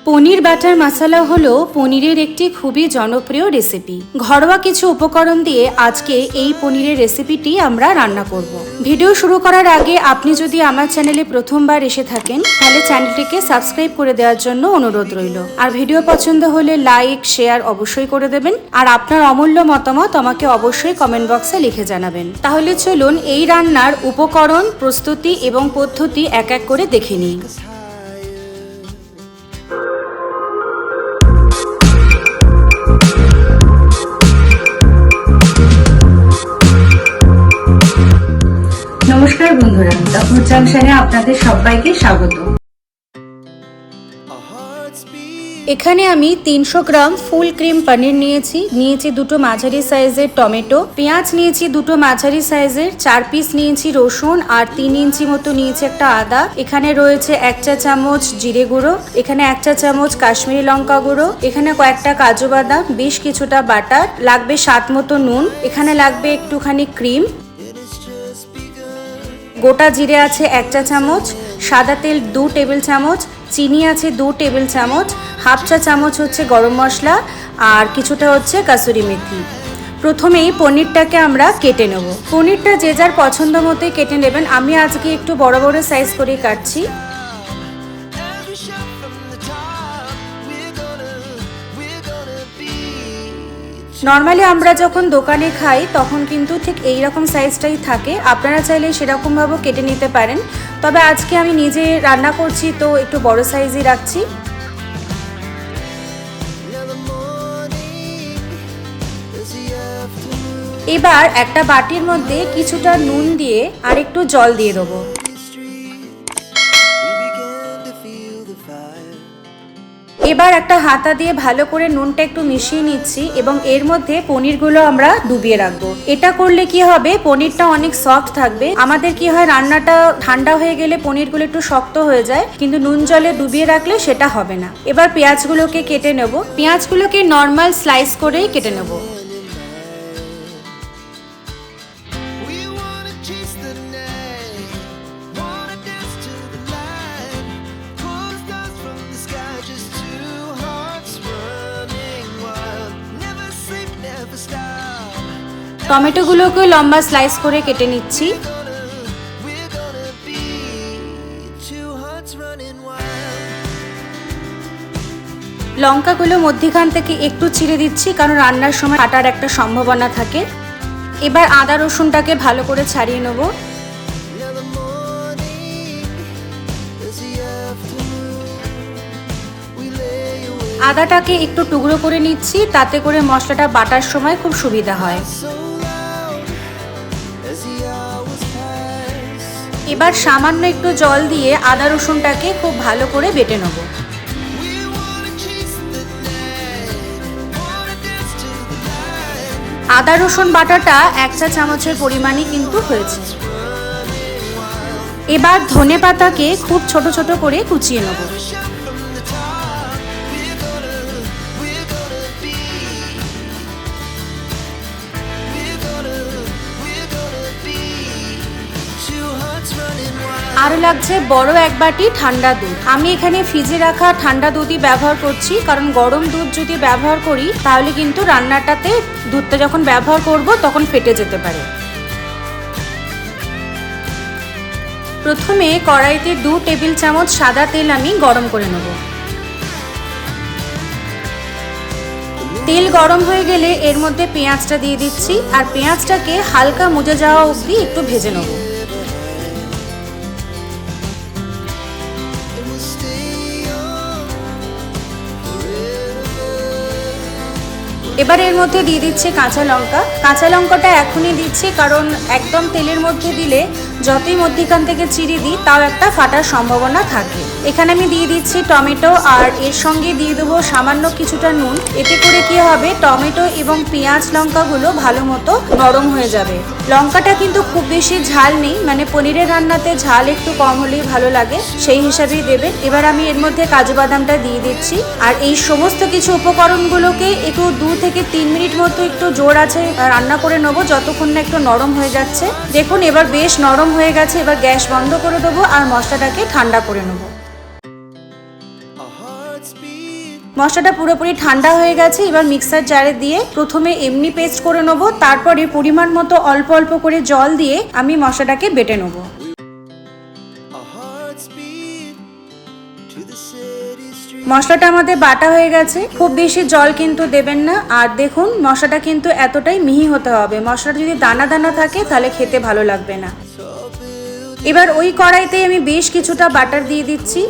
পনির butter মশলা হলো পনিরের একটি খুবই জনপ্রিয় রেসিপি। ঘরোয়া কিছু উপকরণ দিয়ে আজকে এই পনিরের রেসিপিটি আমরা রান্না করব। ভিডিও শুরু করার আগে আপনি যদি আমার চ্যানেলে প্রথমবার এসে থাকেন তাহলে চ্যানেলটিকে সাবস্ক্রাইব করে দেওয়ার জন্য অনুরোধ রইল। আর ভিডিও পছন্দ হলে লাইক শেয়ার অবশ্যই করে দেবেন। আর আপনার অমূল্য মতামত আমাকে অবশ্যই কমেন্ট বক্সে লিখে জানাবেন। তাহলে চলুন এই রান্নার উপকরণ, প্রস্তুতি এবং পদ্ধতি এক এক করে দেখে নিই। নমস্কার বন্ধুরা, তখন জাংশনে আপনাদের সবাইকে স্বাগত। এখানে আমি 300 গ্রাম ফুল ক্রিম পনির নিয়েছি দুটো মাঝারি সাইজের টমেটো, পেঁয়াজ নিয়েছি দুটো মাঝারি সাইজের, 4 পিস নিয়েছি রসুন, আর 3 ইঞ্চি মতো নিয়েছি একটা আদা। এখানে রয়েছে 1 চা চামচ জিরে গুঁড়ো, এখানে 1 চা চামচ কাশ্মীরি লঙ্কা গুঁড়ো, এখানে কয়েকটা কাজু বাদাম, বেশ কিছুটা বাটার, লাগবে স্বাদ মতো নুন, এখানে লাগবে একটুখানি ক্রিম, গোটা জিরে আছে 1 চা চামচ, সাদা তেল 2 টেবিল চামচ, চিনি আছে 2 টেবিল চামচ, হাফ চা চামচ হচ্ছে গরম মশলা, আর কিছুটা হচ্ছে কাসুরি মেথি। প্রথমেই পনিরটাকে আমরা কেটে নেব। পনিরটা যে যার পছন্দ মতোই কেটে নেবেন। আমি আজকে একটু বড় বড় সাইজ করে কাটছি। নর্মালি আমরা যখন দোকানে খাই তখন কিন্তু ঠিক এই রকম সাইজটাই থাকে। আপনারা চাইলে সেরকমভাবেও কেটে নিতে পারেন, তবে আজকে আমি নিজে রান্না করছি তো একটু বড় সাইজই রাখছি। এবার একটা বাটির মধ্যে কিছুটা নুন দিয়ে আর একটু জল দিয়ে দেবো। এবার একটা হাতা দিয়ে ভালো করে নুনটা একটু মিশিয়ে নিচ্ছি এবং এর মধ্যে পনিরগুলো আমরা ডুবিয়ে রাখবো। এটা করলে কি হবে, পনিরটা অনেক সফট থাকবে। আমাদের কি হয়, রান্নাটা ঠান্ডা হয়ে গেলে পনিরগুলো একটু শক্ত হয়ে যায়, কিন্তু নুন জলে ডুবিয়ে রাখলে সেটা হবে না। এবার পেঁয়াজগুলোকে কেটে নেব। পেঁয়াজগুলোকে নর্মাল স্লাইস করেই কেটে নেব। টমেটোগুলোকে লম্বা স্লাইস করে কেটে নিচ্ছি। লঙ্কাগুলো মধ্যখান থেকে একটু ছিঁড়ে দিচ্ছি, কারণ রান্নার সময় কাটার একটা সম্ভাবনা থাকে। এবার আদা রসুনটাকে ভালো করে ছাড়িয়ে নেব। আদাটাকে একটু টুকরো করে নিচ্ছি, তাতে করে মশলাটা বাটার সময় খুব সুবিধা হয়। এবার সামান্য একটু জল দিয়ে আদা রসুনটাকে খুব ভালো করে বেটে নেব। আদা রসুন বাটাটা 1 চা চামচের পরিমাণই কিন্তু হয়েছে। এবার ধনে পাতাকে খুব ছোট ছোট করে কুচিয়ে নেব। আরও লাগছে বড় 1 বাটি ঠান্ডা দুধ। আমি এখানে ফ্রিজে রাখা ঠান্ডা দুধই ব্যবহার করছি, কারণ গরম দুধ যদি ব্যবহার করি তাহলে কিন্তু রান্নাটাতে দুধটা যখন ব্যবহার করব তখন ফেটে যেতে পারে। প্রথমে কড়াইতে 2 টেবিল চামচ সাদা তেল আমি গরম করে নেব। তেল গরম হয়ে গেলে এর মধ্যে পেঁয়াজটা দিয়ে দিচ্ছি, আর পেঁয়াজটাকে হালকা মুজে যাওয়া অবধি একটু ভেজে নেব। এবার এর মধ্যে দিয়ে দিচ্ছি কাঁচা লঙ্কা। কাঁচা লঙ্কাটা এখনই দিচ্ছি, কারণ একদম তেলের মধ্যে দিলে যতই মধ্যিখান থেকে চিড়ে দিই তাও একটা ফাটার সম্ভাবনা থাকে। এখানে আমি দিয়ে দিচ্ছি টমেটো, আর এর সঙ্গে দিয়ে দেবো সামান্য কিছুটা নুন। এতে করে কি হবে, টমেটো এবং পেঁয়াজ লঙ্কাগুলো ভালো মতো নরম হয়ে যাবে। লঙ্কাটা কিন্তু খুব বেশি ঝাল নেই, মানে পনিরের রান্নাতে ঝাল একটু কম হলেই ভালো লাগে, সেই হিসাবেই দেবেন। এবার আমি এর মধ্যে কাজু বাদামটা দিয়ে দিচ্ছি, আর এই সমস্ত কিছু উপকরণগুলোকে একটু 2 থেকে 3 মিনিট মতো একটু জোর আছে রান্না করে নেবো, যতক্ষণ না একটু নরম হয়ে যাচ্ছে। দেখুন এবার বেশ নরম নরম হয়ে গেছে, এবার গ্যাস বন্ধ করে দেবো আর মশলাটাকে ঠান্ডা করে নেবো। মশলাটা পুরোপুরি ঠান্ডা হয়ে গেছে, এবার মিক্সার জারে দিয়ে প্রথমে এমনি পেস্ট করে নেবো, তারপরে পরিমাণ মতো অল্প অল্প করে জল দিয়ে আমি মশলাটাকে বেটে নেবো। মশলাটা আমাদের বাটা হয়ে গেছে, খুব বেশি জল কিন্তু দেবেন না। আর দেখুন মশলাটা কিন্তু এতটাই মিহি হতে হবে, মশলাটা যদি দানা দানা থাকে তাহলে খেতে ভালো লাগবে না। এবার ওই কড়াইতে আমি বেশ কিছুটা বাটার দিয়ে দিচ্ছি।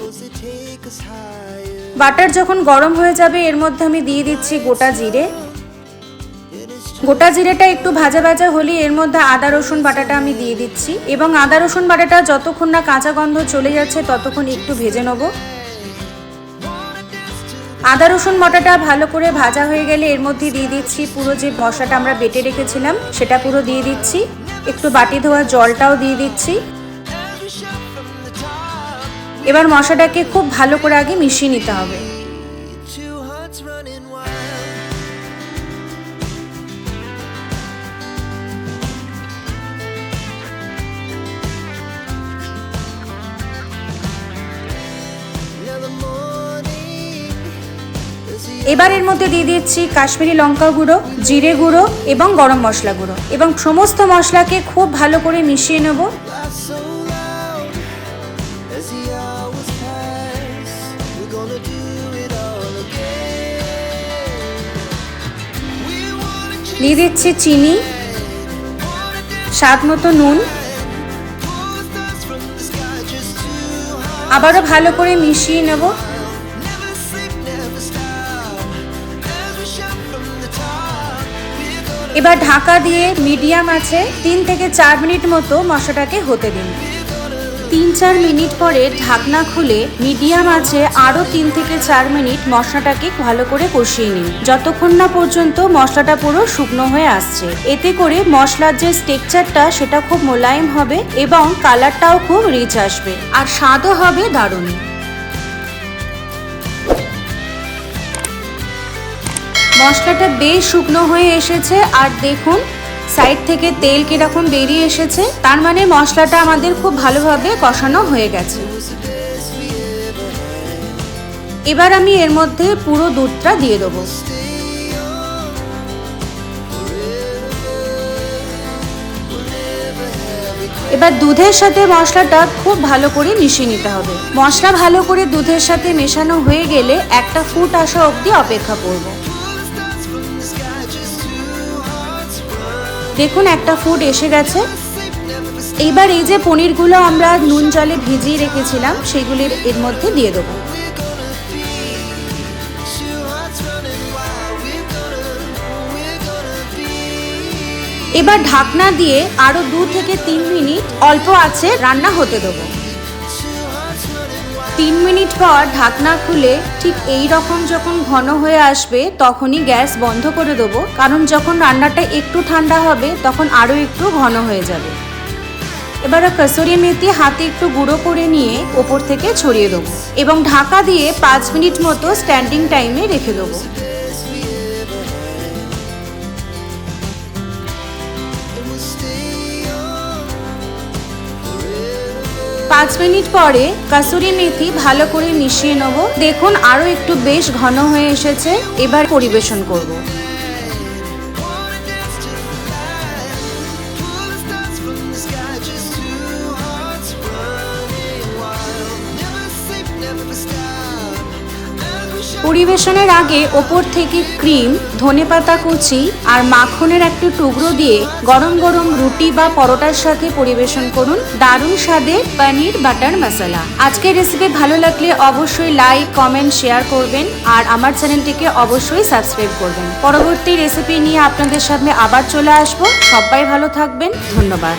বাটার যখন গরম হয়ে যাবে এর মধ্যে আমি দিয়ে দিচ্ছি গোটা জিরে। গোটা জিরেটা একটু ভাজা ভাজা হলে এর মধ্যে আদা রসুন বাটাটা আমি দিয়ে দিচ্ছি এবং আদা রসুন বাটাটা যতক্ষণ না কাঁচা গন্ধ চলে যাচ্ছে ততক্ষণ একটু ভেজে নেব। আদা রসুন বাটাটা ভালো করে ভাজা হয়ে গেলে এর মধ্যে দিয়ে দিচ্ছি পুরো যে মশলাটা আমরা বেটে রেখেছিলাম সেটা পুরো দিয়ে দিচ্ছি, একটু বাটি ধোয়া জলটাও দিয়ে দিচ্ছি। এবার মশলাটাকে খুব ভালো করে আগে মিশিয়ে নিতে হবে। এবার এর মধ্যে দিয়ে দিচ্ছি কাশ্মীরি লঙ্কা গুঁড়ো, জিরে গুঁড়ো এবং গরম মশলা গুঁড়ো এবং সমস্ত মশলাকে খুব ভালো করে মিশিয়ে নেব। দিয়ে দিচ্ছি চিনি, স্বাদ মতো নুন, আবারও ভালো করে মিশিয়ে নেব। এবার ঢাকা দিয়ে মিডিয়াম আছে 3 থেকে 4 মিনিট মতো মশলাটাকে হতে দিন। 3-4 মিনিট পরে ঢাকনা খুলে মিডিয়াম আছে আরও 3 থেকে 4 মিনিট মশলাটাকে ভালো করে কষিয়ে নিন, যতক্ষণ না পর্যন্ত মশলাটা পুরো শুকনো হয়ে আসছে। এতে করে মশলার যে টেক্সচারটা সেটা খুব মোলায়েম হবে এবং কালারটাও খুব রিচ আসবে আর স্বাদও হবে দারুণ। মশলাটা বেশ শুকনো হয়ে এসেছে আর দেখুন সাইড থেকে তেল কিরকম বেরিয়ে এসেছে, তার মানে মশলাটা আমাদের খুব ভালোভাবে কষানো হয়ে গেছে। এবার আমি এর মধ্যে পুরো দুধটা দিয়ে দেবো। এবার দুধের সাথে মশলাটা খুব ভালো করে মিশিয়ে নিতে হবে। মশলা ভালো করে দুধের সাথে মেশানো হয়ে গেলে একটা ফুট আসা অবধি অপেক্ষা করব। দেখুন একটা ফুট এসে গেছে। এইবার এই যে পনিরগুলো আমরা নুন জলে ভিজিয়ে রেখেছিলাম সেগুলির এর মধ্যে দিয়ে দেবো। এবার ঢাকনা দিয়ে আরো 2 থেকে 3 মিনিট অল্প আঁচে রান্না হতে দেবো। 3 মিনিট পর ঢাকনা খুলে ঠিক এই রকম যখন ঘন হয়ে আসবে তখনই গ্যাস বন্ধ করে দেবো, কারণ যখন রান্নাটা একটু ঠান্ডা হবে তখন আরো একটু ঘন হয়ে যাবে। এবার কসুরি মেথি হাতে একটু গুঁড়ো করে নিয়ে ওপর থেকে ছড়িয়ে দেবো এবং ঢাকা দিয়ে 5 মিনিট মতো স্ট্যান্ডিং টাইমে রেখে দেবো। 5 মিনিট পরে কসুরি মেথি ভালো করে মিশিয়ে নেব। দেখুন আরো একটু বেশ ঘন হয়ে এসেছে। এবার পরিবেশন করব। পরিবেশনের আগে ওপর থেকে ক্রিম, ধনেপাতা কুচি আর মাখনের একটা টুকরো দিয়ে গরম গরম রুটি বা পরোটার সাথে পরিবেশন করুন দারুণ স্বাদের পনির বাটার মশলা। আজকের রেসিপি ভালো লাগলে অবশ্যই লাইক, কমেন্ট, শেয়ার করবেন আর আমার চ্যানেলটিকে অবশ্যই সাবস্ক্রাইব করবেন। পরবর্তী রেসিপি নিয়ে আপনাদের সামনে আবার চলে আসবো। সবাই ভালো থাকবেন, ধন্যবাদ।